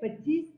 25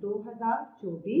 2024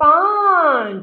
5।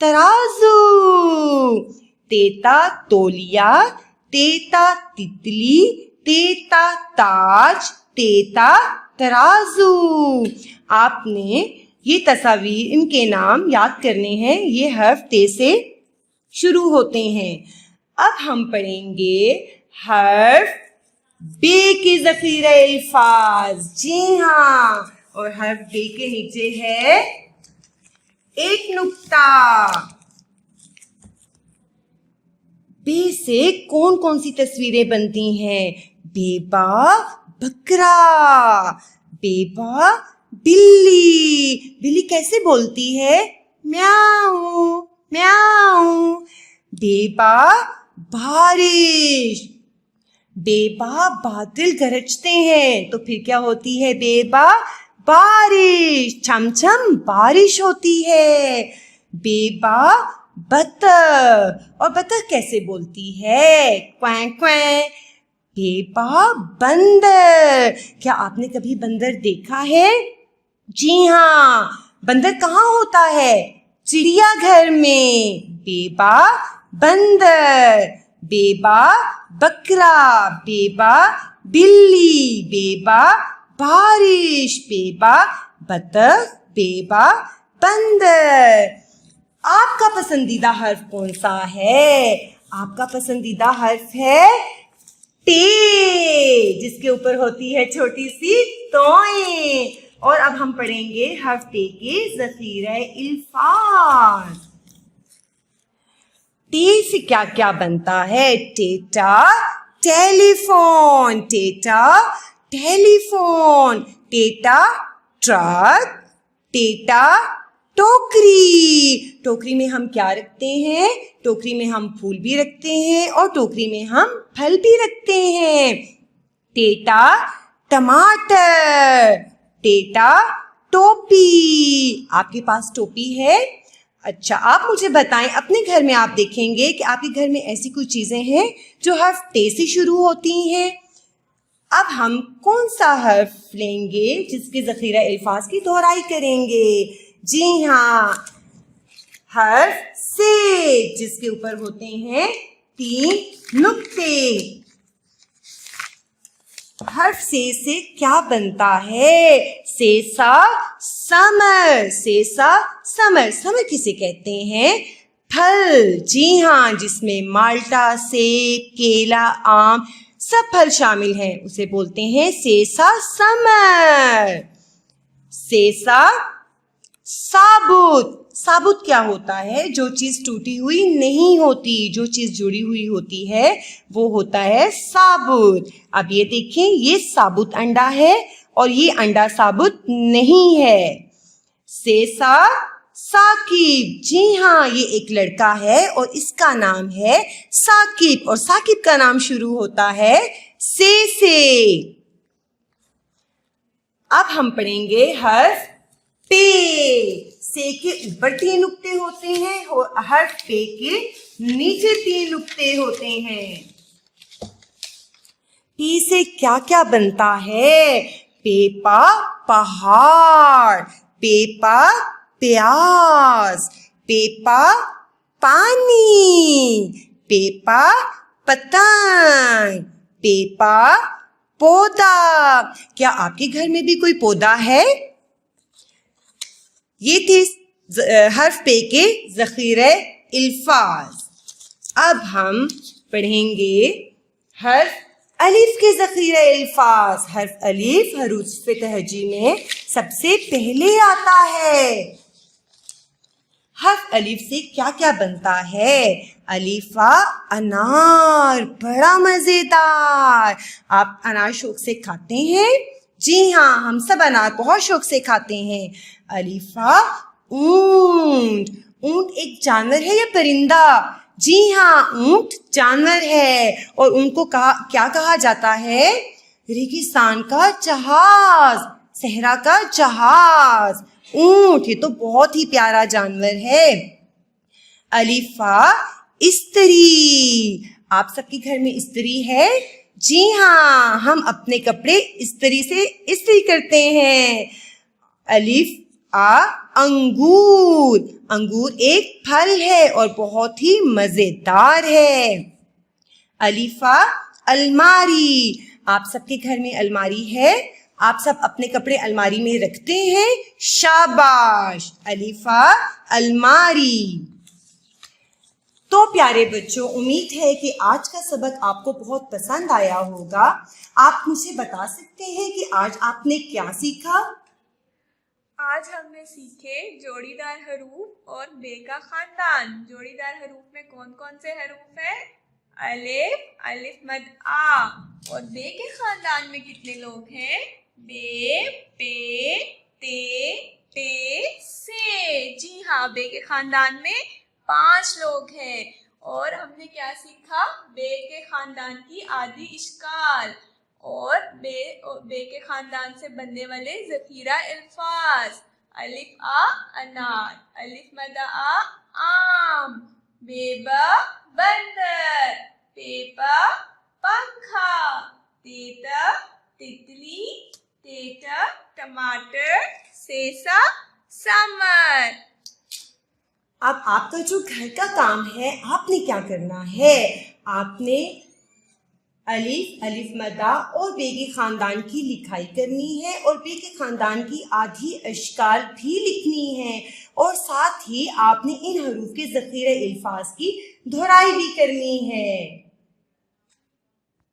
ترازو. تیتا تولیا, تیتا تتلی, تیتا تاج, تیتا ترازو. آپ نے یہ تصاویر, ان کے نام یاد کرنے ہیں. یہ حرف تے سے شروع ہوتے ہیں. اب ہم پڑھیں گے حرف بے کے ذخیرہ الفاظ. جی ہاں, اور حرف بے کے نیچے ہے ایک نقطہ. بے سے کون کون سی تصویریں بنتی ہیں؟ بیبا بکرا, بیبا بلی. بلی کیسے بولتی ہے؟ میاؤں میاؤں. بیبا بارش, بیبا بادل گرجتے ہیں تو پھر کیا ہوتی ہے؟ بیبا بارش. چھم چھم بارش ہوتی ہے. بیبا بطخ, اور بطخ کیسے بولتی ہے؟ کویں کویں. بیبا بندر. کیا آپ نے کبھی بندر دیکھا ہے؟ جی ہاں, بندر کہاں ہوتا ہے؟ چڑیا گھر میں. بیبا بندر. بیبا بکرا, بیبا بلی, بیبا بارش, بیبا بطخ, بیبا بندر. آپ کا پسندیدہ حرف کون سا ہے؟ آپ کا پسندیدہ حرف ہے ٹے, جس کے اوپر ہوتی ہے چھوٹی سی توئیں. اور اب ہم پڑھیں گے حرف ٹے کے ذخیرہ الفاظ. ٹے سے کیا کیا بنتا ہے؟ ٹیٹا ٹیلی فون, ٹیٹا ٹیلی فون. ٹیٹا ٹرک, ٹیٹا ٹوکری. ٹوکری میں ہم کیا رکھتے ہیں؟ ٹوکری میں ہم پھول بھی رکھتے ہیں اور ٹوکری میں ہم پھل بھی رکھتے ہیں. ٹیٹا ٹماٹر, ٹیٹا ٹوپی. آپ کے پاس ٹوپی ہے؟ اچھا, آپ مجھے بتائیں, اپنے گھر میں آپ دیکھیں گے کہ آپ کے گھر میں ایسی کوئی چیزیں ہیں جو حرف ٹے سے شروع ہوتی ہیں. اب ہم کون سا حرف لیں گے جس کے ذخیرہ الفاظ کی دہرائی کریں گے؟ جی ہاں, حرف سے, جس کے اوپر ہوتے ہیں 3 نقطے. حرف سے کیا بنتا ہے؟ سیسا سمر, سیسا سمر. سمر کسے کہتے ہیں؟ پھل. جی ہاں, جس میں مالٹا, سیب, کیلا, آم سب پھل شامل ہیں, اسے بولتے ہیں سیسا سمر. سیسا ثابت. ثابت کیا ہوتا ہے؟ جو چیز ٹوٹی ہوئی نہیں ہوتی, جو چیز جڑی ہوئی ہوتی ہے وہ ہوتا ہے ثابت. اب یہ دیکھیں, یہ ثابت انڈا ہے اور یہ انڈا ثابت نہیں ہے. سیسا ثاقب. جی ہاں, یہ ایک لڑکا ہے اور اس کا نام ہے ثاقب, اور ثاقب کا نام شروع ہوتا ہے سے. اب ہم پڑھیں گے حرف پے. سے کے اوپر 3 نقطے ہوتے ہیں اور حرف پے کے نیچے 3 نقطے ہوتے ہیں. پی سے کیا کیا بنتا ہے؟ پیپا پہاڑ, پیپا پیاز, پیپا پانی, پیپا پتنگ, پیپا پودا. کیا آپ کے گھر میں بھی کوئی پودا ہے؟ یہ تھے حرف پے کے ذخیرہ الفاظ. اب ہم پڑھیں گے حرف الف کے ذخیرہ الفاظ. حرف الف حروف تہجی میں سب سے پہلے آتا ہے. حرف الف سے کیا کیا بنتا ہے؟ الفا انار, بڑا مزیدار. آپ انار شوق سے کھاتے ہیں؟ جی ہاں, ہم سب انار بہت شوق سے کھاتے ہیں. الفا اونٹ. اونٹ ایک جانور ہے یا پرندہ؟ جی ہاں, اونٹ جانور ہے اور ان کو کیا کہا جاتا ہے؟ ریگستان کا جہاز, صحرا کا جہاز. اونٹ یہ تو بہت ہی پیارا جانور ہے. الفا استری. آپ سب کے گھر میں استری ہے؟ جی ہاں, ہم اپنے کپڑے استری سے استری کرتے ہیں. الف انگور. انگور ایک پھل ہے اور بہت ہی مزیدار ہے. الف الماری. آپ سب کے گھر میں الماری ہے؟ آپ سب اپنے کپڑے الماری میں رکھتے ہیں؟ شاباش. الف الماری. تو پیارے بچوں، امید ہے کہ آج کا سبق آپ کو بہت پسند آیا ہوگا. آپ مجھے بتا سکتے ہیں کہ آج آپ نے کیا سیکھا؟ آج ہم نے سیکھے جوڑی دار حروف اور بے کا خاندان. جوڑی دار حروف میں کون کون سے حروف ہیں؟ الف، الف مد آ. اور بے کے خاندان میں کتنے لوگ ہیں؟ بے، پے، تے، ٹے، سے. جی ہاں، بے کے خاندان میں 5 لوگ ہیں. اور ہم نے کیا سیکھا؟ بے کے خاندان کی آدھی اشکال اور بے کے خاندان سے بننے والے ذخیرہ الفاظ. الف آ انار، الف مد آ آم، بے با بندر، پے پا پنکھا، تیتا تتلی، تیتا ٹماٹر، سیسا سمر. اب آپ کا جو گھر کا کام ہے، آپ نے کیا کرنا ہے؟ آپ نے الف، الف مدہ اور بے کے خاندان کی لکھائی کرنی ہے اور بے کے خاندان کی آدھی اشکال بھی لکھنی ہے اور ساتھ ہی آپ نے ان حروف کے ذخیرہ الفاظ کی دہرائی بھی کرنی ہے.